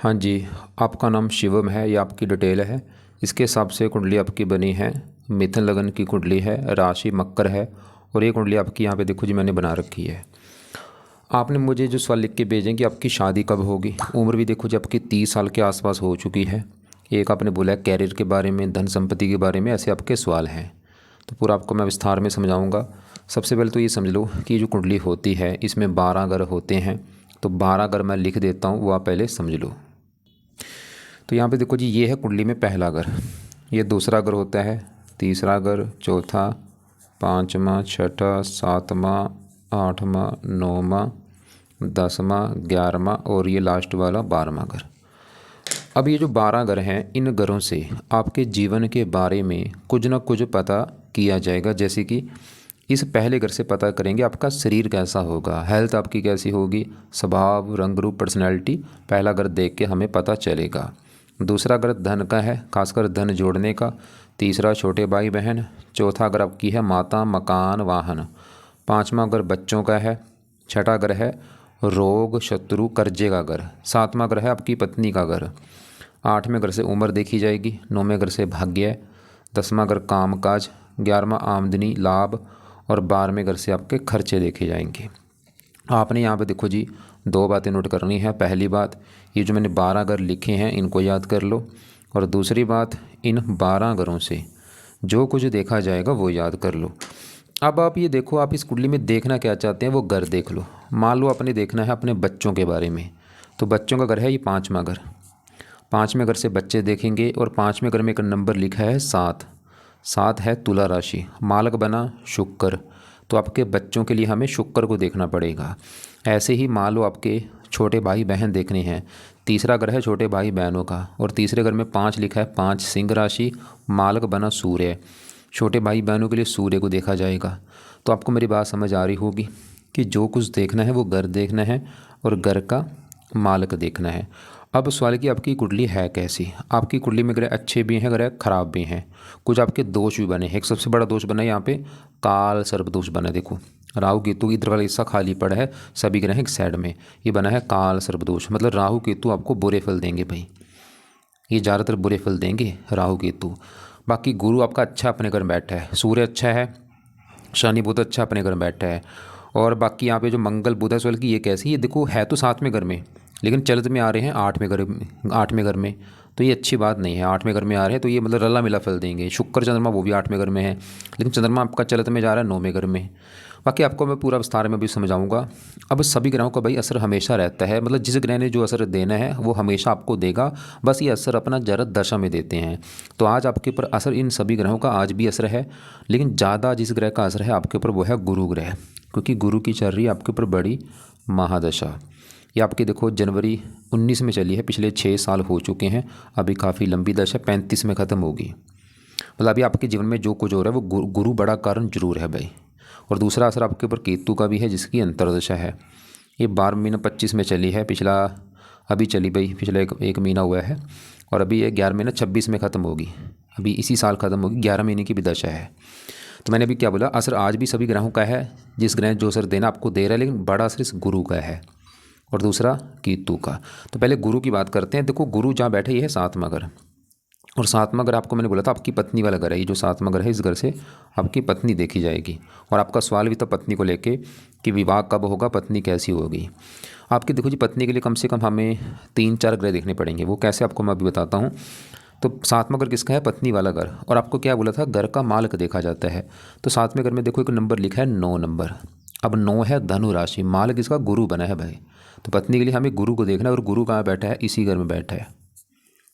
हाँ जी, आपका नाम शिवम है, ये आपकी डिटेल है। इसके हिसाब से कुंडली आपकी बनी है। मिथुन लगन की कुंडली है, राशि मकर है और ये कुंडली आपकी यहाँ पे देखो जी मैंने बना रखी है। आपने मुझे जो सवाल लिख के भेजें कि आपकी शादी कब होगी, उम्र भी देखो जी आपकी 30 साल के आसपास हो चुकी है। एक आपने बोला है कैरियर के बारे में, धन संपत्ति के बारे में, ऐसे आपके सवाल हैं। तो पूरा आपको मैं विस्तार में समझाऊंगा। सबसे पहले तो ये समझ लो कि जो कुंडली होती है इसमें 12 ग्रह होते हैं। तो 12 ग्रह मैं लिख देता हूँ, वो आप पहले समझ लो। तो यहाँ पे देखो जी, ये है कुंडली में पहला घर, ये दूसरा घर होता है, तीसरा घर, चौथा, पाँचवा, छठा, सातवां, आठवां, नौवां, 10वां, 11वां और ये लास्ट वाला 12वां घर। अब ये जो 12 घर हैं, इन घरों से आपके जीवन के बारे में कुछ ना कुछ पता किया जाएगा। जैसे कि इस पहले घर से पता करेंगे आपका शरीर कैसा होगा, हेल्थ आपकी कैसी होगी, स्वभाव, रंग रूप, पर्सनैलिटी पहला घर देख के हमें पता चलेगा। दूसरा घर धन का है, खासकर धन जोड़ने का। तीसरा छोटे भाई बहन। चौथा घर आपकी है माता, मकान, वाहन। पाँचवा घर बच्चों का है। छठा घर है रोग, शत्रु, कर्जे का घर। सातवां घर है आपकी पत्नी का घर। आठवें घर से उम्र देखी जाएगी। नौवें घर से भाग्य। 10वां घर कामकाज। 11वां आमदनी, लाभ और 12वें घर से आपके खर्चे देखे जाएंगे। आपने यहाँ पे देखो जी, दो बातें नोट करनी है। पहली बात, ये जो मैंने 12 घर लिखे हैं इनको याद कर लो। और दूसरी बात, इन 12 घरों से जो कुछ देखा जाएगा वो याद कर लो। अब आप ये देखो, आप इस कुंडली में देखना क्या चाहते हैं वो घर देख लो। मान लो आपने देखना है अपने बच्चों के बारे में, तो बच्चों का घर है ये 5वां घर। 5वें घर से बच्चे देखेंगे और 5वें घर में एक नंबर लिखा है 7। 7 है तुला राशि, मालक बना शुक्र। तो आपके बच्चों के लिए हमें शुक्र को देखना पड़ेगा। ऐसे ही मान लो आपके छोटे भाई बहन देखने हैं। तीसरा घर है छोटे भाई बहनों का और तीसरे घर में 5 लिखा है, 5 सिंह राशि, मालक बना सूर्य। छोटे भाई बहनों के लिए सूर्य को देखा जाएगा। तो आपको मेरी बात समझ आ रही होगी कि जो कुछ देखना है वो घर देखना है और घर का मालक देखना है। अब सवाल कि आपकी कुंडली है कैसी। आपकी कुंडली में ग्रह अच्छे भी हैं, ग्रह खराब भी हैं, कुछ आपके दोष भी बने हैं। एक सबसे बड़ा दोष बना है यहाँ पे काल सर्प दोष बना है। देखो राहु केतु इधर वाला हिस्सा खाली पड़ा है, सभी ग्रह एक साइड में, ये बना है काल सर्प दोष। मतलब राहु केतु आपको बुरे फल देंगे भाई, ये ज़्यादातर बुरे फल देंगे राहु केतु। बाकी गुरु आपका अच्छा अपने घर में बैठा है, सूर्य अच्छा है, शनि बुध अच्छा अपने घर में बैठा है। और बाकी यहाँ पे जो मंगल बुध है, सवाल की ये कैसी, ये देखो है तो 7वें घर में लेकिन चलत में आ रहे हैं 8वें घर में। 8वें घर में तो ये अच्छी बात नहीं है। 8वें घर में आ रहे हैं तो ये मतलब रला मिला फल देंगे। शुक्र चंद्रमा वो भी 8वें घर में है, लेकिन चंद्रमा आपका चलत में जा रहा है 9वें घर में। बाकी आपको मैं पूरा विस्तार में भी समझाऊंगा। अब सभी ग्रहों का भाई असर हमेशा रहता है, मतलब जिस ग्रह ने जो असर देना है वो हमेशा आपको देगा, बस ये असर अपना जरा दशा में देते हैं। तो आज आपके ऊपर असर इन सभी ग्रहों का आज भी असर है, लेकिन ज़्यादा जिस ग्रह का असर है आपके ऊपर वो है गुरु ग्रह, क्योंकि गुरु की चल रही है आपके ऊपर बड़ी महादशा। ये आपकी देखो जनवरी 19 में चली है, पिछले 6 साल हो चुके हैं। अभी काफ़ी लंबी दशा 35 में ख़त्म होगी। मतलब अभी आपके जीवन में जो कुछ हो रहा है वो गुरु बड़ा कारण जरूर है भाई। और दूसरा असर आपके ऊपर केतु का भी है, जिसकी अंतर्दशा है। ये 12 महीना 25 में चली है, पिछला अभी चली भाई, पिछला एक महीना हुआ है। और अभी ये 11 महीना 26 में ख़त्म होगी, अभी इसी साल ख़त्म होगी। 11 महीने की भी दशा है। तो मैंने अभी क्या बोला, असर आज भी सभी ग्रहों का है, जिस ग्रह जो असर देना आपको दे रहा है, लेकिन बड़ा असर इस गुरु का है और दूसरा केतु का। तो पहले गुरु की बात करते हैं। देखो गुरु जहाँ बैठे ये है 7वां घर, और 7वां घर आपको मैंने बोला था आपकी पत्नी वाला घर है। ये जो 7वां घर है, इस घर से आपकी पत्नी देखी जाएगी। और आपका सवाल भी था पत्नी को लेके कि विवाह कब होगा, पत्नी कैसी होगी। आपकी देखो जी, पत्नी के लिए कम से कम हमें 3-4 ग्रह देखने पड़ेंगे। वो कैसे आपको मैं अभी बताता हूँ। तो 7वां घर किसका है, पत्नी वाला घर। और आपको क्या बोला था, घर का मालक देखा जाता है। तो 7वें घर में देखो एक नंबर लिखा है 9 नंबर। अब 9 है धनु राशि, मालक इसका गुरु बना है भाई। तो पत्नी के लिए हमें गुरु को देखना है, और गुरु कहाँ बैठा है, इसी घर में बैठा है।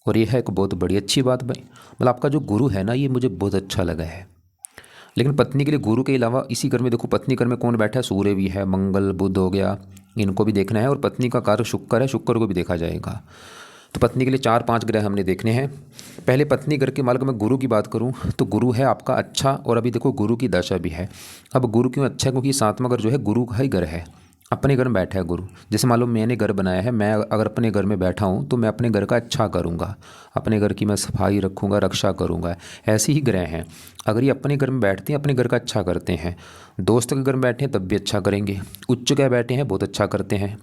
और ये है एक बहुत बड़ी अच्छी बात भाई, मतलब आपका जो गुरु है ना, ये मुझे बहुत अच्छा लगा है। लेकिन पत्नी के लिए गुरु के अलावा इसी घर में देखो, पत्नी घर में कौन बैठा है, सूर्य भी है, मंगल बुध हो गया, इनको भी देखना है। और पत्नी का कार्य शुक्र है, शुक्र को भी देखा जाएगा। तो पत्नी के लिए 4-5 ग्रह हमने देखने हैं। पहले पत्नी घर के मालक में गुरु की बात करूं तो गुरु है आपका अच्छा, और अभी देखो गुरु की दशा भी है। अब गुरु क्यों अच्छा है, क्योंकि 7वां घर जो है गुरु का ही घर है, अपने घर में बैठा है गुरु। जैसे मान लो मैंने घर बनाया है, मैं अगर अपने घर में बैठा हूँ तो मैं अपने घर का अच्छा करूँगा, अपने घर की मैं सफाई रखूँगा, रक्षा करूँगा। ऐसे ही ग्रह हैं, अगर ये अपने घर में बैठते हैं अपने घर का अच्छा करते हैं। दोस्त के घर में बैठे हैं तब भी अच्छा करेंगे, उच्च ग्रह बैठे हैं बहुत अच्छा करते हैं।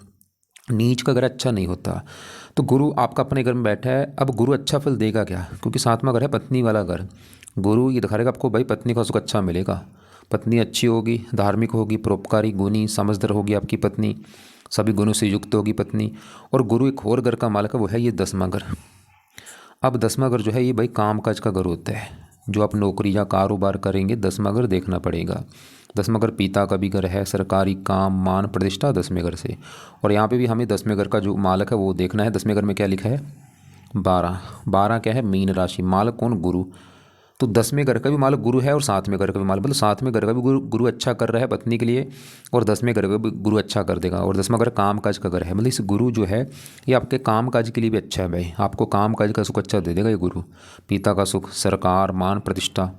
नीच का घर अच्छा नहीं होता। तो गुरु आपका अपने घर में बैठा है, अब गुरु अच्छा फल देगा क्या, क्योंकि सातवां घर है पत्नी वाला घर। गुरु ये दिखा रहेगा आपको भाई पत्नी का सुख अच्छा मिलेगा, पत्नी अच्छी होगी, धार्मिक होगी, परोपकारी, गुणी, समझदार होगी आपकी पत्नी, सभी गुणों से युक्त होगी पत्नी। और गुरु एक और घर का मालिक है, वो है ये 10वां घर। अब 10वां घर जो है ये भाई काम काज का घर होता है, जो आप नौकरी या कारोबार करेंगे 10वां घर देखना पड़ेगा। 10वां घर पिता का भी घर है, सरकारी काम, मान, प्रतिष्ठा 10वें घर से। और यहाँ पे भी हमें 10वें घर का जो मालक है वो देखना है। 10वें घर में क्या लिखा है, 12। 12 क्या है, मीन राशि। मालक कौन, गुरु। तो 10वें घर का भी मालक गुरु है और 7वें घर का भी मालक, मतलब 7वें घर का भी गुरु अच्छा कर रहा है पत्नी के लिए, और 10वें घर का भी गुरु अच्छा कर देगा। और 10वां घर काम काज का घर है, मतलब इस गुरु जो है ये आपके काम काज के लिए भी अच्छा है भाई, आपको काम काज का सुख अच्छा दे देगा ये गुरु। पिता का सुख, सरकार, मान, प्रतिष्ठा।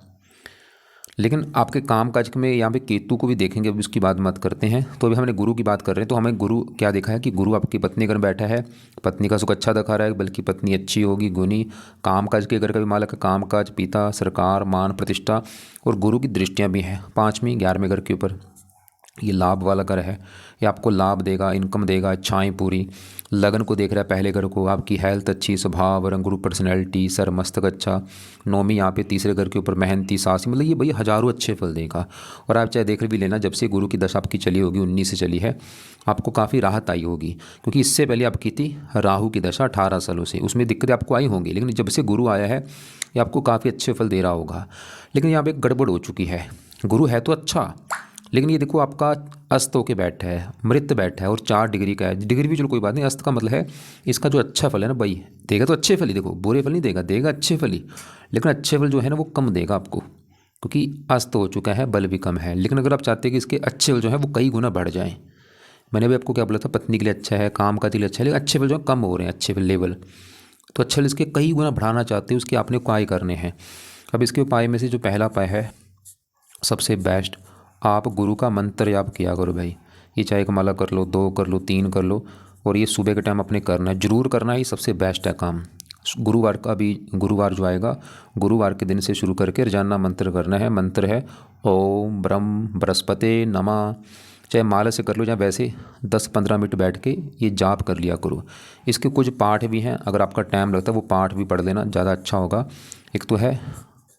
लेकिन आपके काम काज में यहाँ पे केतु को भी देखेंगे, अभी उसकी बात मत करते हैं। तो अभी हमने गुरु की बात कर रहे हैं, तो हमें गुरु क्या देखा है कि गुरु आपकी पत्नी घर में बैठा है, पत्नी का सुख अच्छा दिखा रहा है, बल्कि पत्नी अच्छी होगी, गुणी, काम काज के घर का भी मालक है, काम काज, पिता, सरकार, मान, प्रतिष्ठा। और गुरु की दृष्टियाँ भी हैं 5वीं 11वें घर के ऊपर। ये लाभ वाला घर है, ये आपको लाभ देगा, इनकम देगा, इच्छाएं पूरी। लगन को देख रहा है पहले घर को, आपकी हेल्थ अच्छी, स्वभाव, रंग रूप, पर्सनैलिटी, सर मस्तक अच्छा। 9वीं यहाँ पे तीसरे घर के ऊपर मेहनती, साहसी, मतलब ये भैया हज़ारों अच्छे फल देगा। और आप चाहे देख भी लेना, जब से गुरु की दशा आपकी चली होगी 19 से चली है, आपको काफ़ी राहत आई होगी, क्योंकि इससे पहले आपकी थी राहु की दशा 18 सालों से, उसमें दिक्कतें आपको आई होंगी। लेकिन जब से गुरु आया है ये आपको काफ़ी अच्छे फल दे रहा होगा। लेकिन यहाँ पे एक गड़बड़ हो चुकी है, गुरु है तो अच्छा, लेकिन ये देखो आपका अस्त होके बैठा है, मृत बैठा है, और 4 डिग्री का है। डिग्री भी चलो कोई बात नहीं, अस्त का मतलब है इसका जो अच्छा फल है ना भाई, देगा तो अच्छे फल ही, देखो बुरे फल नहीं देगा, देगा अच्छे फल ही। लेकिन अच्छे फल जो है ना वो कम देगा आपको, क्योंकि अस्त हो चुका है, बल भी कम है। लेकिन अगर आप चाहते हैं कि इसके अच्छे फल जो है वो कई गुना बढ़ जाएँ, मैंने भी आपको क्या बोला था, पत्नी के लिए अच्छा है, काम का के लिए अच्छा है, लेकिन अच्छे फल जो है कम हो रहे हैं, अच्छे फल लेवल। तो अच्छे फल इसके कई गुना बढ़ाना चाहते हैं, उसके आपने उपाय करने हैं। अब इसके उपाय में से जो पहला उपाय है सबसे बेस्ट, आप गुरु का मंत्र याद किया करो भाई। ये चाहे एक माला कर लो, 2 कर लो, 3 कर लो, और ये सुबह के टाइम अपने करना है, ज़रूर करना है, ये सबसे बेस्ट है काम। गुरुवार का भी, गुरुवार जो आएगा गुरुवार के दिन से शुरू करके रोजाना मंत्र करना है। मंत्र है ओम ब्रह्म बृहस्पते नमः। चाहे माला से कर लो, या वैसे 10-15 मिनट बैठ के ये जाप कर लिया करो। इसके कुछ पाठ भी हैं, अगर आपका टाइम लगता है वो पाठ भी पढ़ लेना, ज़्यादा अच्छा होगा। एक तो है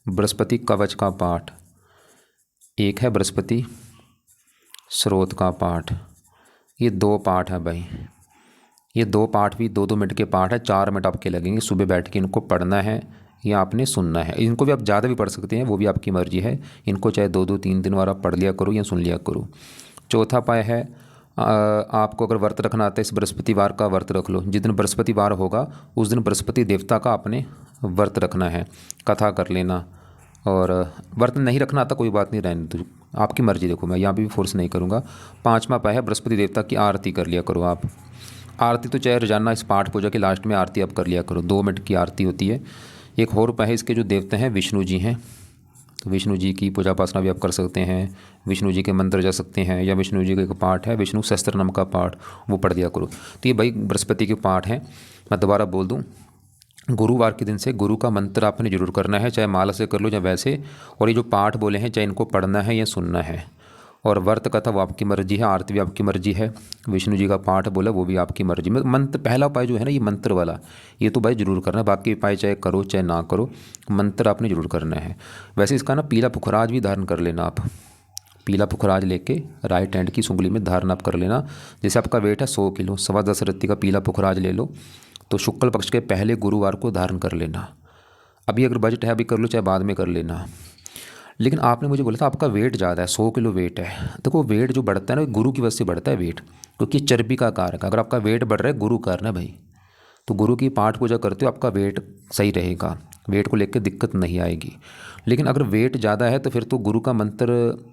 बृहस्पति कवच का पाठ, एक है बृहस्पति स्रोत का पाठ। ये 2 पाठ है भाई, ये 2 पाठ भी 2-2 मिनट के पाठ है, 4 मिनट आपके लगेंगे। सुबह बैठ के इनको पढ़ना है या आपने सुनना है। इनको भी आप ज़्यादा भी पढ़ सकते हैं, वो भी आपकी मर्जी है। इनको चाहे 2-2 3-3 बार आप पढ़ लिया करो या सुन लिया करो। चौथा उपाय है, आपको अगर व्रत रखना आता है, इस बृहस्पतिवार का व्रत रख लो। जिस दिन बृहस्पतिवार होगा उस दिन बृहस्पति देवता का आपने व्रत रखना है, कथा कर लेना। और व्रत नहीं रखना आता कोई बात नहीं, रहने दो, आपकी मर्जी। देखो मैं यहाँ भी फोर्स नहीं करूँगा। 5वां उपाय है, बृहस्पति देवता की आरती कर लिया करो आप। आरती तो चाहे रोजाना इस पाठ पूजा के लास्ट में आरती आप कर लिया करो, 2 मिनट की आरती होती है। एक और उपाय है, इसके जो देवता हैं विष्णु जी हैं, तो विष्णु जी की पूजा उपासना भी आप कर सकते हैं, विष्णु जी के मंत्र जा सकते हैं, या विष्णु जी का एक पाठ है विष्णु सहस्त्र नाम का पाठ, वो पढ़ दिया करो। तो ये भाई बृहस्पति के पाठ हैं। मैं दोबारा बोल दूँ, गुरुवार के दिन से गुरु का मंत्र आपने जरूर करना है, चाहे माला से कर लो या वैसे। और ये जो पाठ बोले हैं चाहे इनको पढ़ना है या सुनना है। और व्रत कथा वो आपकी मर्जी है, आरती भी आपकी मर्जी है, विष्णु जी का पाठ बोला वो भी आपकी मर्जी। मंत्र पहला उपाय जो है ना ये मंत्र वाला, ये तो भाई जरूर करना है। बाकी उपाय चाहे करो चाहे ना करो, मंत्र आपने जरूर करना है। वैसे इसका ना पीला पुखराज भी धारण कर लेना आप, पीला पुखराज लेके राइट हैंड की उंगली में धारण आप कर लेना। जैसे आपका वेट है 100 किलो, 10.25 रत्ती का पीला पुखराज ले लो, तो शुक्ल पक्ष के पहले गुरुवार को धारण कर लेना। अभी अगर बजट है अभी कर लो, चाहे बाद में कर लेना। लेकिन आपने मुझे बोला था आपका वेट ज़्यादा है, 100 किलो वेट है। देखो वेट जो बढ़ता है ना गुरु की वजह से बढ़ता है वेट, क्योंकि चर्बी का कारक। अगर आपका वेट बढ़ रहा है गुरु कारण है भाई, तो गुरु की पाठ पूजा करते हो आपका वेट सही रहेगा, वेट को लेकर दिक्कत नहीं आएगी। लेकिन अगर वेट ज़्यादा है तो फिर तो गुरु का मंत्र,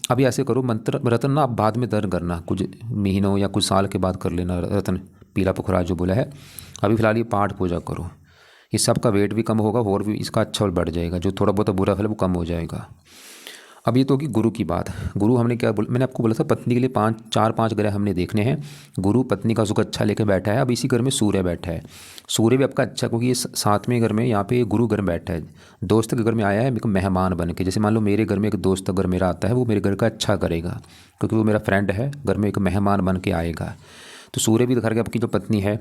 अभी ऐसे करो, मंत्र रतन ना आप बाद में दर्ज करना, कुछ महीनों या कुछ साल के बाद कर लेना रतन पीला पुखराज जो बोला है। अभी फिलहाल ये पाठ पूजा करो, इससे आपका वेट भी कम होगा और भी इसका अच्छा बढ़ जाएगा, जो थोड़ा बहुत बुरा फल है वो कम हो जाएगा। अब ये तो होगी गुरु की बात। गुरु हमने क्या मैंने आपको बोला था पत्नी के लिए 4-5 ग्रह हमने देखने हैं। गुरु पत्नी का सुख अच्छा लेकर बैठा है। अब इसी घर में सूर्य बैठा है, सूर्य भी आपका अच्छा, क्योंकि ये 7वें घर में यहाँ पे गुरु घर में बैठा है, दोस्त के घर में आया है एक मेहमान बन के। जैसे मान लो मेरे घर में एक दोस्त अगर मेरा आता है, वो मेरे घर का अच्छा करेगा, क्योंकि वो मेरा फ्रेंड है, घर में एक मेहमान बन के आएगा। तो सूर्य भी दिखा रहा है कि आपकी जो पत्नी है,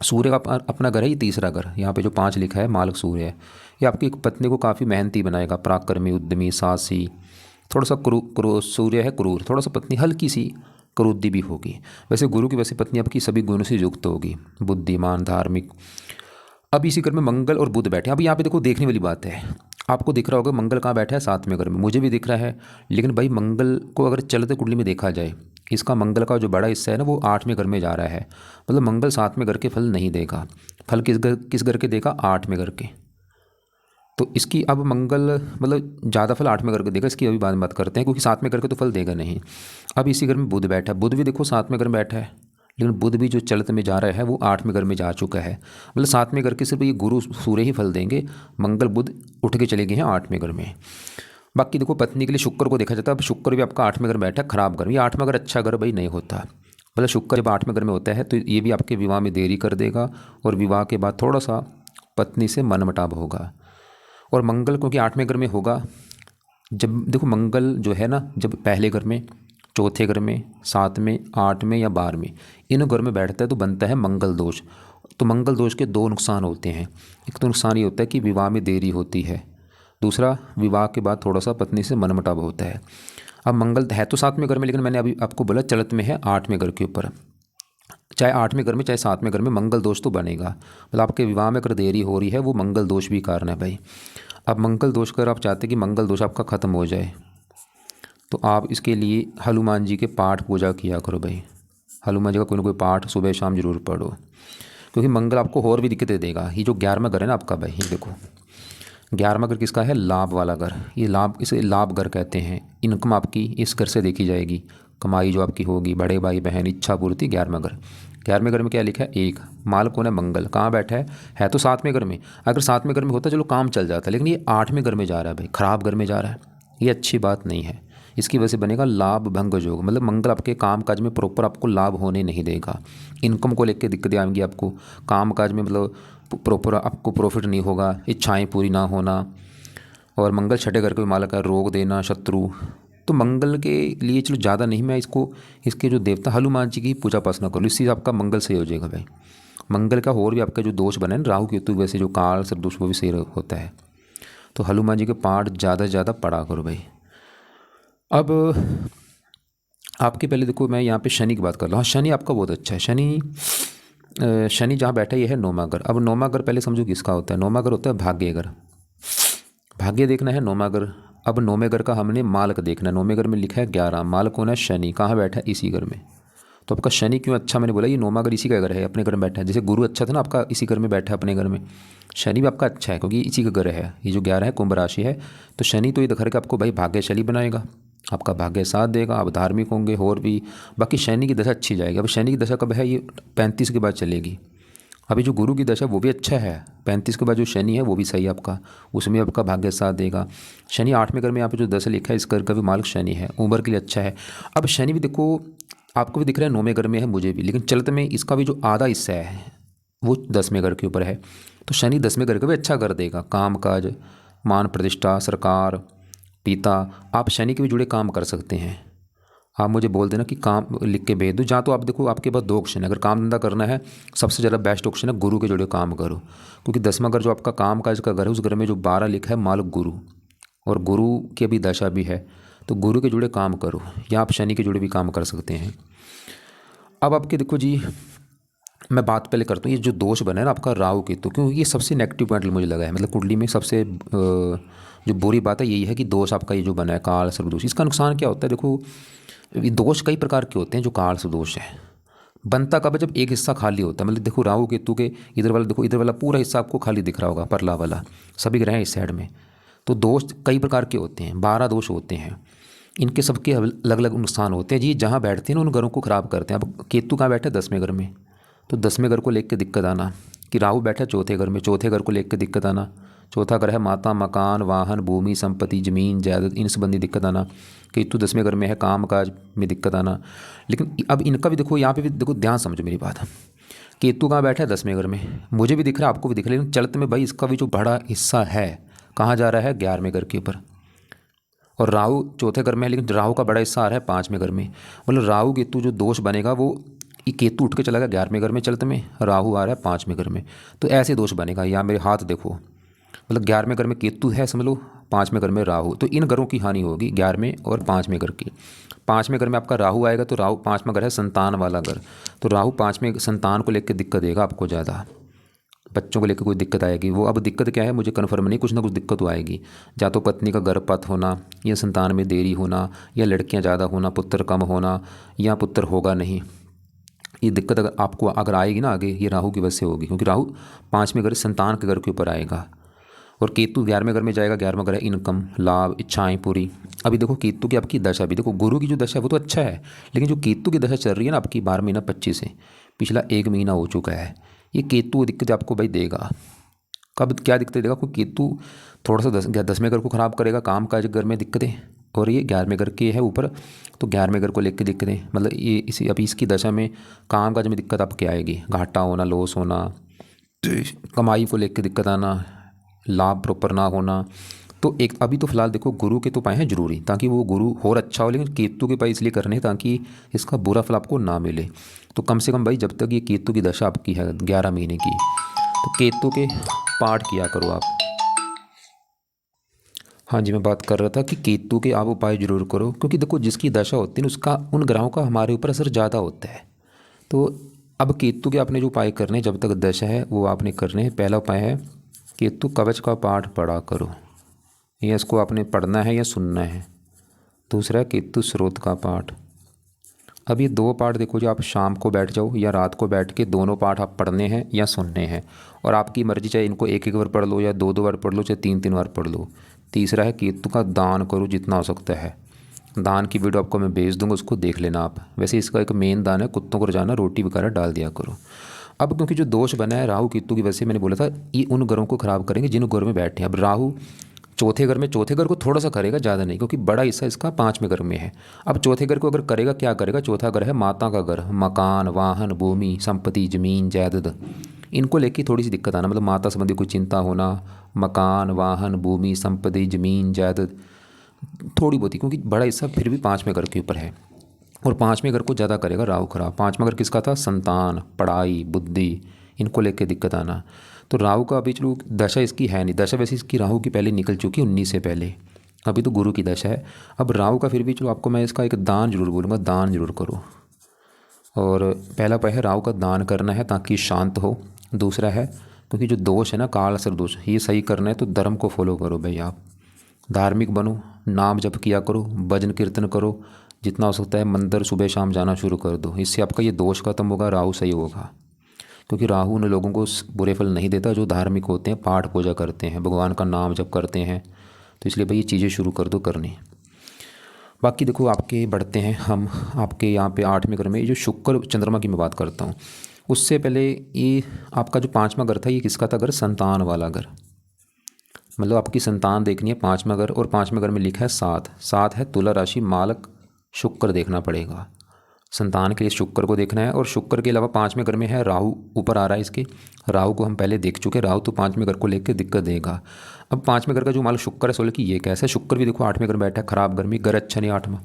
सूर्य का अपना घर है, ये तीसरा घर, यहाँ पे जो 5 लिखा है मालक सूर्य है, ये आपकी पत्नी को काफ़ी मेहनती बनाएगा, पराक्रमी, उद्यमी, साहसी, थोड़ा सा सूर्य है क्रूर, थोड़ा सा पत्नी हल्की सी क्रोधी भी होगी। वैसे गुरु की वैसे पत्नी आपकी सभी गुणों से युक्त होगी, बुद्धिमान, धार्मिक। अब इसी घर में मंगल और बुध बैठे हैं। अब यहाँ पे देखो देखने वाली बात है, आपको दिख रहा होगा मंगल कहाँ बैठा है, 7वें घर में, मुझे भी दिख रहा है। लेकिन भाई मंगल को अगर चलते कुंडली में देखा जाए, इसका मंगल का जो बड़ा हिस्सा है ना वो 8वें घर में जा रहा है, मतलब मंगल 7वें घर के फल नहीं देगा। फल किस घर के देगा, 8वें घर के। तो इसकी अब मंगल मतलब ज़्यादा फल 8वें घर के देगा, इसकी अभी बात करते हैं, क्योंकि 7वें घर के तो फल देगा नहीं। अब इसी घर में बुध बैठा है, बुध भी देखो 7वें घर में बैठा है, लेकिन बुध भी जो चलत में जा रहा है वो 8वें घर में जा चुका है, मतलब 7वें घर के सिर्फ ये गुरु सूर्य ही फल देंगे, मंगल बुध उठ के चले गए हैं 8वें घर में। बाकी देखो पत्नी के लिए शुक्र को देखा जाता है, अब शुक्र भी आपका 8वें घर में बैठा है, खराब घर। ये 8वां घर अच्छा घर भाई नहीं होता, मतलब शुक्र जब 8वें घर में होता है तो ये भी आपके विवाह में देरी कर देगा, और विवाह के बाद थोड़ा सा पत्नी से मनमुटाव होगा। और मंगल क्योंकि 8वें घर में होगा, जब देखो मंगल जो है ना, जब पहले घर में, चौथे घर में, 7वें, 8वें या 12वें, इन घर में बैठता है तो बनता है मंगल दोष। तो मंगल दोष के 2 नुकसान होते हैं, एक तो नुकसान ये होता है कि विवाह में देरी होती है, दूसरा विवाह के बाद थोड़ा सा पत्नी से मनमुटाव होता है। अब मंगल है तो 7वें घर में, लेकिन मैंने अभी आपको बोला चलत में है 8वें घर के ऊपर, चाहे 8वें घर में चाहे 7वें घर में मंगल दोष तो बनेगा, मतलब आपके विवाह में अगर देरी हो रही है वो मंगल दोष भी कारण है भाई। अब मंगल दोष कर आप चाहते हैं कि मंगल दोष आपका ख़त्म हो जाए, तो आप इसके लिए हनुमान जी के पाठ पूजा किया करो भाई, हनुमान जी का कोई ना कोई पाठ सुबह शाम जरूर पढ़ो, क्योंकि मंगल आपको और भी दिक्कतें देगा। ये जो 11वां घर है ना आपका भाई, ये देखो 11वां घर किसका है, लाभ वाला घर, ये लाभ, इसे लाभ घर कहते हैं। इनकम आपकी इस घर से देखी जाएगी, कमाई जो आपकी होगी, बड़े भाई बहन, इच्छा पूर्ति, 11वां घर। 11वें घर में क्या लिखा है, 1, मालक कौन है, मंगल, कहाँ बैठा है तो 7वें घर में। अगर 7वें घर में होता चलो काम चल जाता, लेकिन ये 8वें घर में जा रहा है भाई, खराब घर में जा रहा है, ये अच्छी बात नहीं है। इसकी वजह से बनेगा लाभ भंग योग, मतलब मंगल आपके काम काज में प्रॉपर आपको लाभ होने नहीं देगा, इनकम को लेकर दिक्कतें आएंगी आपको, काम काज में मतलब प्रॉपर आपको प्रॉफिट नहीं होगा, इच्छाएं पूरी ना होना। और मंगल 6ठे घर के मालक है, रोग देना, शत्रु। तो मंगल के लिए चलो ज़्यादा नहीं, मैं इसके जो देवता हनुमान जी की पूजा उपासना करूँ, इससे आपका मंगल सही हो जाएगा भाई। मंगल का और भी आपका जो दोष बना है ना, राहु केतु वैसे जो काल सब दोष वो भी सही होता है। तो हनुमान जी के पाठ ज़्यादा से ज़्यादा पढ़ा करो भाई। अब आपके पहले देखो मैं यहाँ पे शनि की बात कर रहा हूँ, शनि आपका बहुत अच्छा है। शनि जहाँ बैठा ये है 9वां घर। अब 9वां घर पहले समझो किसका होता है, 9वां घर होता है भाग्य घर, भाग्य देखना है 9वां घर। अब 9वें घर का हमने मालक देखना है, 9वें घर में लिखा है 11, मालक होना है शनि, कहाँ बैठा है, इसी घर में। तो आपका शनि क्यों अच्छा, मैंने बोला ये 9वां घर इसी का घर है, अपने घर में बैठा है। जैसे गुरु अच्छा था ना आपका, इसी घर में बैठा है अपने घर में, शनि भी आपका अच्छा है क्योंकि इसी का घर है। ये जो 11 है कुंभ राशि है, तो शनि तो ये दिखा रहा है कि आपको भाई भाग्यशाली बनाएगा, आपका भाग्य साथ देगा, आप धार्मिक होंगे और भी। बाकी शनि की दशा अच्छी जाएगी। अब शनि की दशा कब है, ये 35 के बाद चलेगी। अभी जो गुरु की दशा वो भी अच्छा है, 35 के बाद जो शनि है वो भी सही है आपका, उसमें आपका भाग्य साथ देगा। शनि 8वें घर में यहाँ पे जो दशा लिखा है, इस घर का भी मालिक शनि है, उम्र के लिए अच्छा है। अब शनि भी देखो आपको भी दिख रहा है 9वें घर में है, मुझे भी, लेकिन चलते में इसका भी जो आधा हिस्सा है वो 10वें घर के ऊपर है। तो शनि 10वें घर का भी अच्छा कर देगा, काम काज, मान प्रतिष्ठा, सरकार, पिता। आप शनि के भी जुड़े काम कर सकते हैं। आप मुझे बोल देना कि काम लिख के भेज दो, जहाँ तो आप देखो आपके पास 2 ऑप्शन है। अगर काम धंधा करना है सबसे ज़्यादा बेस्ट ऑप्शन है गुरु के जुड़े काम करो, क्योंकि 10वां घर जो आपका काम काज का घर है, उस घर में जो 12 लिखा है मालक गुरु, और गुरु की भी दशा भी है, तो गुरु के जुड़े काम करो, या आप शनि के जुड़े भी काम कर सकते हैं। अब आपके देखो जी, मैं बात पहले करता हूँ, ये जो दोष बना है ना आपका राहु केतु, क्योंकि ये सबसे नेगेटिव पॉइंट मुझे लगा है, मतलब कुंडली में सबसे जो बुरी बात है यही है कि दोष आपका ये जो बना है काल सर्वदोष। इसका नुकसान क्या होता है, देखो ये दोष कई प्रकार के होते हैं। जो काल सर्वदोष है बनता कब है, जब एक हिस्सा खाली होता है, मतलब देखो राहु केतु के इधर वाला, देखो इधर वाला पूरा हिस्सा आपको खाली दिख रहा होगा, परला वाला, सभी ग्रह हैं इस साइड में। तो दोष कई प्रकार के होते हैं, 12 दोष होते हैं, इनके सबके अलग अलग नुकसान होते हैं जी। जहाँ बैठते हैं ना उन घरों को ख़राब करते हैं। अब केतु कहाँ बैठा है, 10वें घर में, तो 10वें घर को लेकर दिक्कत आना, कि राहु बैठा है 4थे घर में, 4थे घर को लेकर दिक्कत आना। चौथा घर है माता, मकान, वाहन, भूमि, संपत्ति, जमीन जायदाद, इन संबंधी दिक्कत आना। केतु 10वें घर में है, काम काज में दिक्कत आना। लेकिन अब इनका भी देखो, यहाँ पे भी देखो, ध्यान समझो मेरी बात। केतु कहाँ बैठा है, 10वें घर में, मुझे भी दिख रहा है, आपको भी दिख रहा है, लेकिन चलते में भाई इसका भी जो बड़ा हिस्सा है कहाँ जा रहा है, 11वें घर के ऊपर। और राहु 4थे घर में है, लेकिन राहु का बड़ा हिस्सा आ रहा है 5वें घर में। मतलब राहु केतु जो दोष बनेगा वो ये केतु उठ के चला गया 11वें घर में चलते में, राहु आ रहा है 5वें घर में। तो ऐसे दोष बनेगा। या मेरे हाथ देखो, मतलब 11वें घर में केतु है समझ लो, 5वें घर में राहु, तो इन घरों की हानि होगी 11वें और 5वें घर की। 5वें घर में आपका राहु आएगा, तो राहु 5वां घर है संतान वाला घर, तो राहु 5वें संतान को लेकर दिक्कत देगा आपको ज़्यादा, बच्चों को लेकर कोई दिक्कत आएगी। वो अब दिक्कत क्या है मुझे कन्फर्म नहीं, कुछ ना कुछ दिक्कत तो आएगी। या तो पत्नी का गर्भपात होना, या संतान में देरी होना, या लड़कियां ज़्यादा होना, पुत्र कम होना, या पुत्र होगा नहीं। ये दिक्कत अगर आपको अगर आएगी ना आगे, ये राहु की वजह से होगी, क्योंकि राहु 5वें घर संतान के घर के ऊपर आएगा। और केतु 11वें घर में जाएगा, 11वां घर है इनकम, लाभ, इच्छाएं पूरी। अभी देखो केतु की आपकी दशा, अभी देखो गुरु की जो दशा है वो तो अच्छा है, लेकिन जो केतु की दशा चल रही है ना आपकी 12 महीना 25 से, पिछला 1 महीना हो चुका है, ये केतु दिक्कत आपको भाई देगा। कब क्या दिक्कत देगा? कोई केतु थोड़ा सा 10वें घर को ख़राब करेगा, काम काज घर में दिक्कतें, और ये 11वें घर के है ऊपर, तो 11वें घर को लेकर दिक्कतें, मतलब ये इसी अभी इसकी दशा में काम काज में दिक्कत आपको क्या आएगी? घाटा होना, लॉस होना, कमाई को लेकर दिक्कत आना, लाभ प्रॉपर ना होना। तो एक अभी तो फिलहाल देखो गुरु के तो पाए हैं जरूरी, ताकि वो गुरु और अच्छा हो, लेकिन केतु के पाए इसलिए करने हैं ताकि इसका बुरा फल आपको ना मिले। तो कम से कम भाई जब तक ये केतु की दशा आपकी है 11 महीने की, तो केतु के पाठ किया करो आप। हाँ जी, मैं बात कर रहा था कि केतु के आप उपाय जरूर करो, क्योंकि देखो जिसकी दशा होती है उसका उन ग्रहों का हमारे ऊपर असर ज़्यादा होता है। तो अब केतु के आपने जो उपाय करने हैं जब तक दशा है वो आपने करने हैं। पहला उपाय है केतु कवच का पाठ पढ़ा करो, या इसको आपने पढ़ना है या सुनना है। दूसरा केतु स्रोत का पाठ। अब ये 2 पाठ देखो, जो आप शाम को बैठ जाओ या रात को बैठ के दोनों पाठ आप पढ़ने हैं या सुनने हैं, और आपकी मर्जी, चाहे इनको 1-1 बार पढ़ लो या 2-2 बार पढ़ लो, चाहे 3-3 बार पढ़ लो। तीसरा है केतु का दान करो जितना हो सकता है। दान की वीडियो आपको मैं भेज दूंगा, उसको देख लेना आप। वैसे इसका एक मेन दान है कुत्तों को रोजाना रोटी वगैरह डाल दिया करो। अब क्योंकि जो दोष बना है राहु केतु की वजह से, मैंने बोला था ये उन घरों को खराब करेंगे जिन घरों में बैठे हैं। अब राहु चौथे घर में, चौथे घर को थोड़ा सा करेगा, ज़्यादा नहीं, क्योंकि बड़ा हिस्सा इसका 5वें घर में है। अब चौथे घर को अगर करेगा, क्या करेगा? चौथा घर है माता का घर, मकान, वाहन, भूमि, संपत्ति, जमीन, जायदाद, इनको लेके थोड़ी सी दिक्कत आना, मतलब माता संबंधी कोई चिंता होना, मकान, वाहन, भूमि, संपत्ति, जमीन, जायदाद थोड़ी बहुत ही, क्योंकि बड़ा हिस्सा फिर भी 5वें घर के ऊपर है, और 5वें घर को ज़्यादा करेगा राहु खराब। 5वां घर किसका था? संतान, पढ़ाई, बुद्धि, इनको लेके दिक्कत आना। तो राहु का अभी चलो दशा इसकी है नहीं, दशा वैसे इसकी राहु की पहले निकल चुकी 19 से पहले, अभी तो गुरु की दशा है। अब राहु का फिर भी चलो आपको मैं इसका एक दान जरूर बोलूँगा, दान जरूर करो। और पहला उपाय है राहु का दान करना है ताकि शांत हो। दूसरा है क्योंकि जो दोष है ना काल असर दोष, ये सही करना है तो धर्म को फॉलो करो भाई, आप धार्मिक बनो, नाम जप किया करो, भजन कीर्तन करो, जितना हो सकता है मंदिर सुबह शाम जाना शुरू कर दो। इससे आपका ये दोष खत्म होगा, राहु सही होगा। क्योंकि राहु उन लोगों को बुरे फल नहीं देता जो धार्मिक होते हैं, पाठ पूजा करते हैं, भगवान का नाम जप करते हैं। तो इसलिए भाई ये चीज़ें शुरू कर दो करनी। बाकी देखो आपके बढ़ते हैं हम आपके यहाँ पे 8वें घर में, ये जो शुक्र चंद्रमा की मैं बात करता हूँ, उससे पहले ये आपका जो 5वां घर था, ये किसका था घर? संतान वाला घर। मतलब आपकी संतान देखनी है 5वां घर, और 5वें घर में लिखा है 7 है तुला राशि, मालक शुक्र देखना पड़ेगा। संतान के लिए शुक्र को देखना है, और शुक्र के अलावा 5वें घर में है राहु, ऊपर आ रहा है इसके। राहु को हम पहले देख चुके, राहु तो 5वें घर को लेकर दिक्कत देगा। अब 5वें घर का जो मालक शुक्र है, सोलह की ये कैसा है? शुक्र भी देखो 8वें घर में बैठा है, खराब घर में, घर अच्छा नहीं 8वां।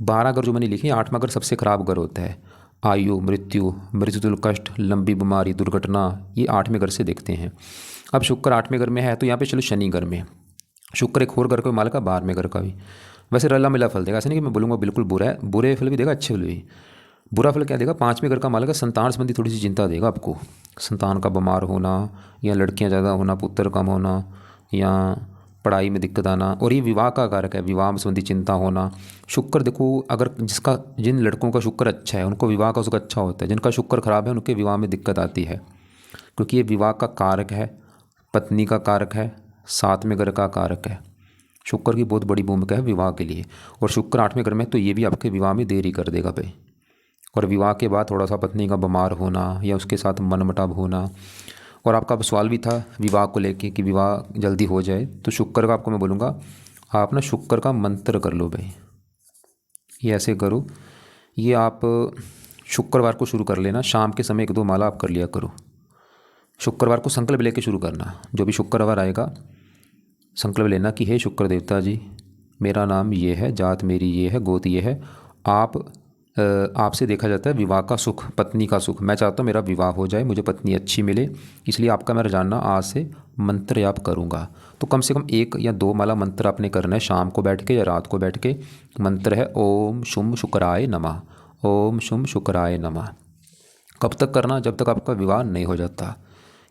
12 घर जो मैंने लिखे, 8वां घर सबसे खराब घर होता है। आयु, मृत्यु, मृत्युल कष्ट, लंबी बीमारी, दुर्घटना, ये 8वें घर से देखते हैं। अब शुक्र 8वें घर में है, तो यहाँ पे चलो शनि घर में, शुक्र एक और घर का मालक है, 12वें घर का भी। वैसे रला मिला फल देगा, ऐसा नहीं कि मैं बोलूँगा बिल्कुल बुरा है, बुरे फल भी देगा, अच्छे फल भी। बुरा फल क्या देगा? 5वें घर का मालक है, संतान संबंधी थोड़ी सी चिंता देगा आपको, संतान का बीमार होना, या लड़कियां ज़्यादा होना, पुत्र कम होना, या पढ़ाई में दिक्कत आना। और ये विवाह का कारक है, विवाह संबंधी चिंता होना। शुक्र देखो अगर जिन लड़कों का शुक्र अच्छा है उनको विवाह का सुख अच्छा होता है, जिनका शुक्र खराब है उनके विवाह में दिक्कत आती है, क्योंकि ये विवाह का कारक है, पत्नी का कारक है, 7वें घर का कारक है। शुक्र की बहुत बड़ी भूमिका है विवाह के लिए, और शुक्र 8वें घर में, तो ये भी आपके विवाह में देरी कर देगा भाई। और विवाह के बाद थोड़ा सा पत्नी का बीमार होना या उसके साथ मनमुटाव होना। और आपका सवाल भी था विवाह को लेके कि विवाह जल्दी हो जाए, तो शुक्र का आपको मैं बोलूँगा आप ना शुक्र का मंत्र कर लो भाई। ये ऐसे करो, ये आप शुक्रवार को शुरू कर लेना, शाम के समय 1-2 माला आप कर लिया करो। शुक्रवार को संकल्प लेके शुरू करना, जो भी शुक्रवार आएगा संकल्प लेना कि हे शुक्र देवता जी, मेरा नाम ये है, जात मेरी ये है, गोत ये है, आप आपसे देखा जाता है विवाह का सुख, पत्नी का सुख। मैं चाहता हूँ मेरा विवाह हो जाए, मुझे पत्नी अच्छी मिले, इसलिए आपका मैं रोजाना आज से मंत्र जाप करूँगा। तो कम से कम 1 या 2 माला मंत्र आपने करना है, शाम को बैठ के या रात को बैठ के। मंत्र है ओम शुम शुक्राय नमः, ओम शुम शुक्राय नमः। कब तक करना? जब तक आपका विवाह नहीं हो जाता।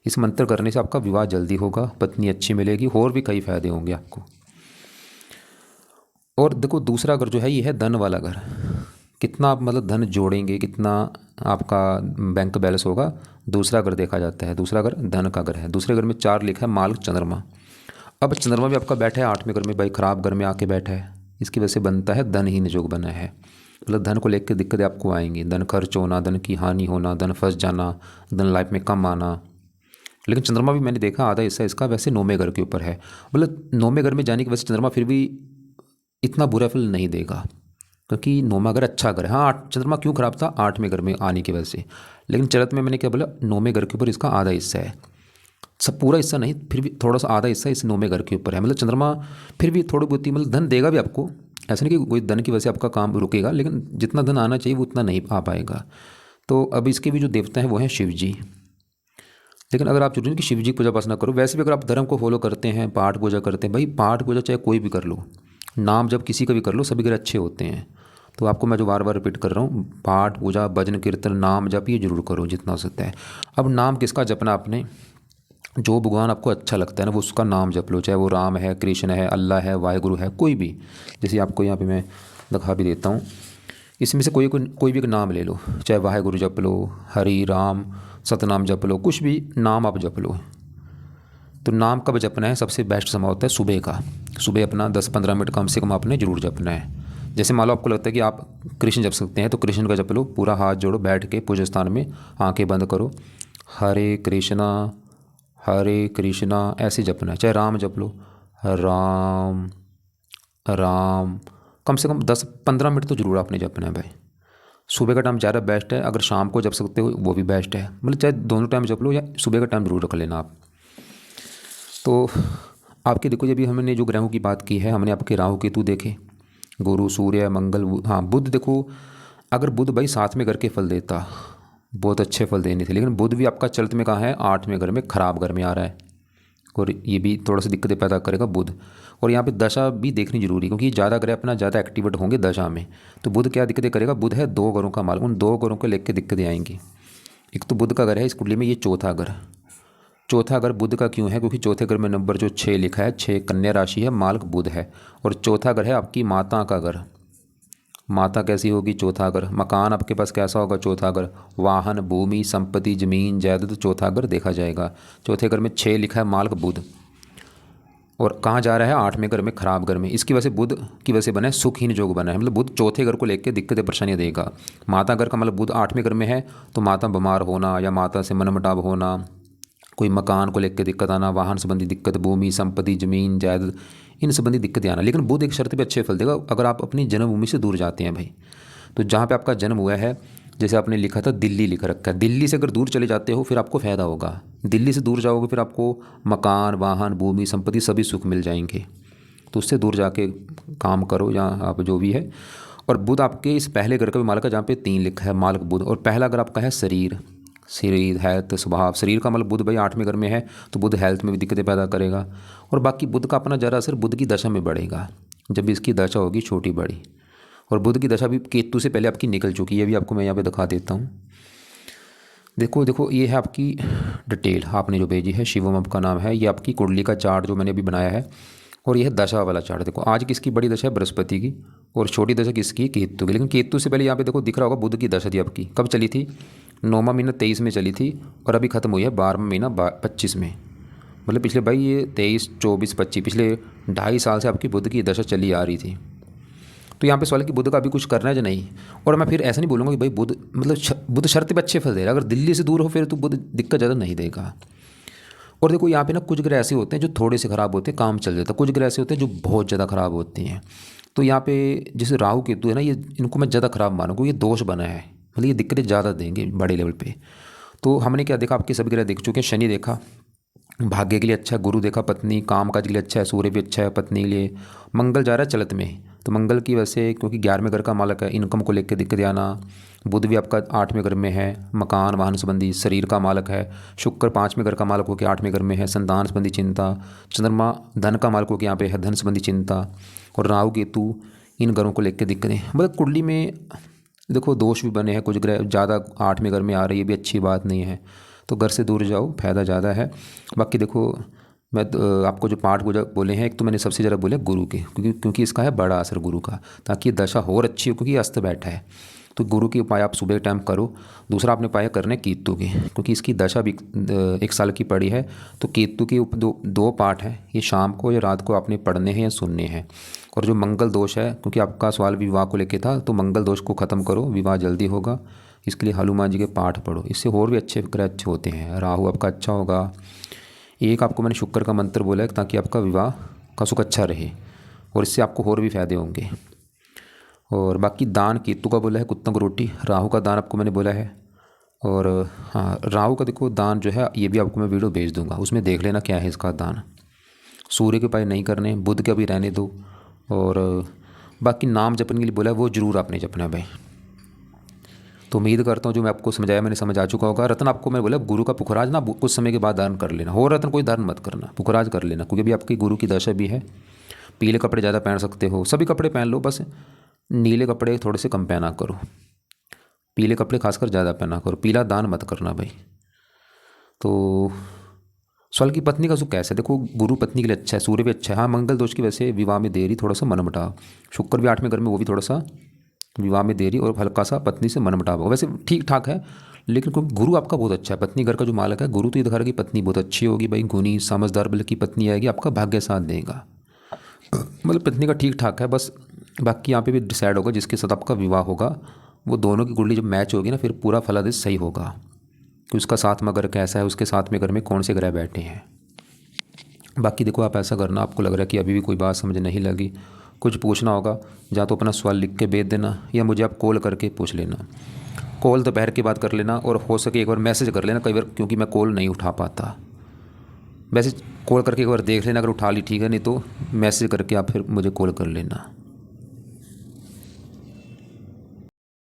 इस मंत्र करने से आपका विवाह जल्दी होगा, पत्नी अच्छी मिलेगी, और भी कई फायदे होंगे आपको। और देखो दूसरा घर जो है ये है धन वाला घर। कितना आप मतलब धन जोड़ेंगे, कितना आपका बैंक बैलेंस होगा, दूसरा घर देखा जाता है। दूसरा घर धन का घर है। दूसरे घर में 4 लिखा है माल चंद्रमा। अब चंद्रमा भी आपका बैठा है 8वें घर में, भाई खराब घर में आके बैठा है, इसकी वजह से बनता है धनहीन योग बना है। मतलब धन को लेकर दिक्कतें आपको आएंगी, धन खर्च होना, धन की हानि होना, धन फंस जाना, धन लाइफ में कम आना। लेकिन चंद्रमा भी मैंने देखा आधा हिस्सा इसका वैसे 9वें घर के ऊपर है। मतलब 9वें घर में जाने की वजह से चंद्रमा फिर भी इतना बुरा फल नहीं देगा, क्योंकि 9वां घर अच्छा घर है। हाँ, चंद्रमा क्यों खराब था? 8वें घर में आने की वजह से। लेकिन चरत में मैंने क्या बोला, 9वें घर के ऊपर इसका आधा हिस्सा है, सब पूरा हिस्सा नहीं, फिर भी थोड़ा सा आधा हिस्सा इस 9वें घर के ऊपर है। मतलब चंद्रमा फिर भी थोड़ी बहुत मतलब धन देगा भी आपको, ऐसा नहीं कि कोई धन की वजह से आपका काम रुकेगा, लेकिन जितना धन आना चाहिए वो उतना नहीं आ पाएगा। तो अब इसके भी जो देवता हैं वो हैं शिव जी। लेकिन अगर आप जरूरी कि शिव जी की पूजा उपासना करो, वैसे भी अगर आप धर्म को फॉलो करते हैं, पाठ पूजा करते हैं, भाई पाठ पूजा चाहे कोई भी कर लो, नाम जब किसी का भी कर लो, सभी घर अच्छे होते हैं। तो आपको मैं जो बार बार रिपीट कर रहा हूँ, पाठ पूजा भजन कीर्तन नाम जप ये जरूर करो जितना हो सकता है। अब नाम किसका जपना आपने? जो भगवान आपको अच्छा लगता है ना वो उसका नाम जप लो, चाहे वो राम है, कृष्ण है, अल्लाह है, वाहेगुरु है, कोई भी। जैसे आपको यहाँ पे मैं दिखा भी देता हूँ, इसमें से कोई भी एक नाम ले लो, चाहे वाहेगुरु जप लो, हरि राम सतनाम जप लो, कुछ भी नाम आप जप लो। तो नाम कब जपना है? सबसे बेस्ट समय होता है सुबह का। सुबह अपना 10-15 मिनट कम से कम आपने जरूर जपना है। जैसे मान लो आपको लगता है कि आप कृष्ण जप सकते हैं तो कृष्ण का जप लो, पूरा हाथ जोड़ो, बैठ के पूजा स्थान में आंखें बंद करो, हरे कृष्णा ऐसे जपना है। चाहे राम जप लो, राम राम, कम से कम 10-15 मिनट तो जरूर आपने जपना है भाई। सुबह का टाइम ज़्यादा बेस्ट है, अगर शाम को जप सकते हो वो भी बेस्ट है। मतलब चाहे दोनों टाइम जप लो या सुबह का टाइम जरूर रख लेना आप। तो आपके देखो, जब भी हमने जो ग्रहों की बात की है, हमने आपके राहु केतु देखे, गुरु सूर्य मंगल, हाँ बुध देखो, अगर बुध भाई 7वें घर के फल देता, बहुत अच्छे फल देने थे, लेकिन बुध भी आपका चलत में कहाँ है? 8वें घर में, खराब घर में आ रहा है, और ये भी थोड़ा सा दिक्कतें पैदा करेगा बुध। और यहाँ पे दशा भी देखनी जरूरी है, क्योंकि ज़्यादा ग्रह अपना ज़्यादा एक्टिवेट होंगे दशा में। तो बुध क्या दिक्कतें करेगा? बुध है 2 घरों का माल, उन 2 घरों को लेकर दिक्कतें आएंगी। एक तो बुध का घर है इस कुंडली में, ये चौथा घर। चौथा घर बुध का क्यों है? क्योंकि चौथे घर में नंबर जो 6 लिखा है, 6 कन्या राशि है, मालक बुध है, और चौथा घर है आपकी माता का घर। माता कैसी होगी? चौथा घर। मकान आपके पास कैसा होगा? चौथा घर। वाहन भूमि संपत्ति जमीन जायदाद चौथा घर देखा जाएगा। चौथे घर में 6 लिखा है, मालक बुध, और कहाँ जा रहा है? 8वें घर में, खराब घर में। इसकी वजह से बुध की वजह से बना है सुखहीन योग बना है। मतलब बुध चौथे घर को लेकर दिक्कतें परेशानियाँ देगा। माता घर का मतलब बुध 8वें घर में है, तो माता बीमार होना या माता से मनमुटाव होना, कोई मकान को लेकर दिक्कत आना, वाहन संबंधी दिक्कत, भूमि संपत्ति जमीन जायदाद इन संबंधी दिक्कतें आना। लेकिन बुध एक शर्त पे अच्छे फल देगा, अगर आप अपनी जन्मभूमि से दूर जाते हैं भाई। तो जहाँ पे आपका जन्म हुआ है, जैसे आपने लिखा था दिल्ली लिखा रखा है, दिल्ली से अगर दूर चले जाते हो फिर आपको फ़ायदा होगा। दिल्ली से दूर जाओगे फिर आपको मकान वाहन भूमि संपत्ति सभी सुख मिल जाएंगे। तो उससे दूर जाके काम करो या आप जो भी है। और बुध आपके इस पहले घर का भी मालक है, जहाँ पे 3 लिखा है, मालक बुध। और पहला घर आपका है शरीर, हेल्थ स्वभाव। शरीर का मतलब बुध भाई 8वें घर में है, तो बुध हेल्थ में भी दिक्कतें पैदा करेगा। और बाकी बुध का अपना ज़रा असर बुध की दशा में बढ़ेगा, जब भी इसकी दशा होगी छोटी बड़ी। और बुध की दशा भी केतु से पहले आपकी निकल चुकी है, ये भी आपको मैं यहाँ पे दिखा देता हूँ। देखो ये है आपकी डिटेल आपने जो भेजी है, शिवम आपका नाम है, ये आपकी कुंडली का चार्ट जो मैंने अभी बनाया है। और यह दशा वाला चार्ट। देखो आज किसकी बड़ी दशा है? बृहस्पति की, और छोटी दशा किसकी? केतु की। लेकिन केतु से पहले यहाँ पे देखो दिख रहा होगा बुध की दशा थी आपकी, कब चली थी? 9वां महीना 23 में चली थी, और अभी खत्म हुई है 12वां महीना 25 में। मतलब पिछले भाई ये 23 24 25 पिछले 2.5 साल से आपकी बुध की दशा चली आ रही थी। तो यहाँ पे सवाल है कि बुध का अभी कुछ करना है या नहीं। और मैं फिर ऐसा नहीं बोलूँगा कि भाई बुध मतलब बुध शर्त पे अच्छे फल दे रहा है, अगर दिल्ली से दूर हो फिर तो बुध दिक्कत ज़्यादा नहीं देगा। और देखो यहाँ पे ना कुछ ग्रह ऐसे होते हैं जो थोड़े से ख़राब होते हैं, काम चल जाता है, कुछ ग्रह ऐसे होते हैं जो बहुत ज़्यादा ख़राब होते हैं। तो यहाँ पे जैसे राहु केतु है ना, ये इनको मैं ज़्यादा ख़राब मानूंगा, ये दोष बना है, मतलब ये दिक्कतें ज़्यादा देंगे बड़े लेवल पे। तो हमने क्या देखा? आपके सभी ग्रह देख चुके हैं। शनि देखा भाग्य के लिए अच्छा है, गुरु देखा पत्नी काम काज के लिए अच्छा है, सूर्य भी अच्छा है पत्नी के लिए, मंगल जा रहा है चलत में, तो मंगल की वैसे क्योंकि 11वें घर का मालक है, इनकम को लेकर दिक्कत आना। बुध भी आपका 8वें घर में है, मकान वाहन संबंधी शरीर का मालक है। शुक्र 5वें घर का मालक होकर 8वें घर में है, संतान संबंधी चिंता। चंद्रमा धन का मालक होकर यहाँ पे है, धन संबंधी चिंता। और राहु केतु इन घरों को लेकर दिक्कतें, मतलब कुंडली में देखो दोष भी बने हैं, कुछ ग्रह ज़्यादा 8वें घर में आ रही है, भी अच्छी बात नहीं है। तो घर से दूर जाओ, फायदा ज़्यादा है। बाकी देखो मैं आपको जो पाठ बोले हैं, एक तो मैंने सबसे ज़्यादा बोले गुरु के, क्योंकि इसका है बड़ा असर गुरु का, ताकि ये दशा और अच्छी हो, क्योंकि ये अस्त बैठा है। तो गुरु के उपाय आप सुबह टाइम करो। दूसरा आपने उपाय करने केतु के, क्योंकि इसकी दशा भी 1 साल की पड़ी है। तो केतु के दो पाठ हैं, ये शाम को या रात को आपने पढ़ने हैं या सुनने हैं। और जो मंगल दोष है, क्योंकि आपका सवाल विवाह को लेके था, तो मंगल दोष को ख़त्म करो, विवाह जल्दी होगा। इसके लिए हनुमान जी के पाठ पढ़ो, इससे और भी अच्छे ग्रह अच्छे होते हैं। राहु आपका अच्छा होगा। एक आपको मैंने शुक्र का मंत्र बोला है, ताकि आपका विवाह का सुख अच्छा रहे, और इससे आपको और भी फायदे होंगे। और बाकी दान केतु का बोला है, कुत्तों को रोटी। राहु का दान आपको मैंने बोला है। और हाँ, राहु का देखो दान जो है, ये भी आपको मैं वीडियो भेज दूंगा, उसमें देख लेना क्या है इसका दान। सूर्य के उपाय नहीं करने, बुध के अभी रहने दो। और बाकी नाम जपने के लिए बोला है, वो जरूर आपने जपना है भाई। तो उम्मीद करता हूँ जो मैं आपको समझाया मैंने समझ आ चुका होगा। रत्न आपको मैं बोला गुरु का पुखराज ना कुछ समय के बाद दान कर लेना, हो रत्न कोई दान मत करना, पुखराज कर लेना, क्योंकि अभी आपकी गुरु की दशा भी है। पीले कपड़े ज़्यादा पहन सकते हो, सभी कपड़े पहन लो, बस नीले कपड़े थोड़े से कम पहना करो, पीले कपड़े खासकर ज़्यादा पहना करो, पीला दान मत करना भाई। तो सवाल की पत्नी का सुख कैसे, देखो गुरु पत्नी के लिए अच्छा है, सूर्य भी अच्छा है। हाँ, मंगल दोष की वैसे विवाह में देरी, थोड़ा सा मनमुटाव। शुक्र भी 8वें घर में, वो भी थोड़ा सा विवाह में देरी और हल्का सा पत्नी से मनमुटाव होगा। वैसे ठीक ठाक है, लेकिन क्योंकि गुरु आपका बहुत अच्छा है, पत्नी घर का जो मालक है गुरु, तो ये घर की पत्नी बहुत अच्छी होगी भाई, गुणी समझदार बल की पत्नी आएगी, आपका भाग्य साथ देगा। मतलब पत्नी का ठीक ठाक है, बस बाकी यहाँ पे भी डिसाइड होगा जिसके साथ आपका विवाह होगा, वो दोनों की कुंडली जब मैच होगी ना, फिर पूरा फलादेश सही होगा कि उसका साथ में घर कैसा है, उसके साथ में घर में कौन से ग्रह बैठे हैं। बाकी देखो आप ऐसा करना, आपको लग रहा है कि अभी भी कोई बात समझ नहीं लगी, कुछ पूछना होगा, या तो अपना सवाल लिख के भेज देना, या मुझे आप कॉल करके पूछ लेना। कॉल दोपहर के बाद कर लेना, और हो सके एक बार मैसेज कर लेना कई बार, क्योंकि मैं कॉल नहीं उठा पाता। वैसे कॉल करके एक बार देख लेना, अगर उठा ली ठीक है, नहीं तो मैसेज करके आप फिर मुझे कॉल कर लेना।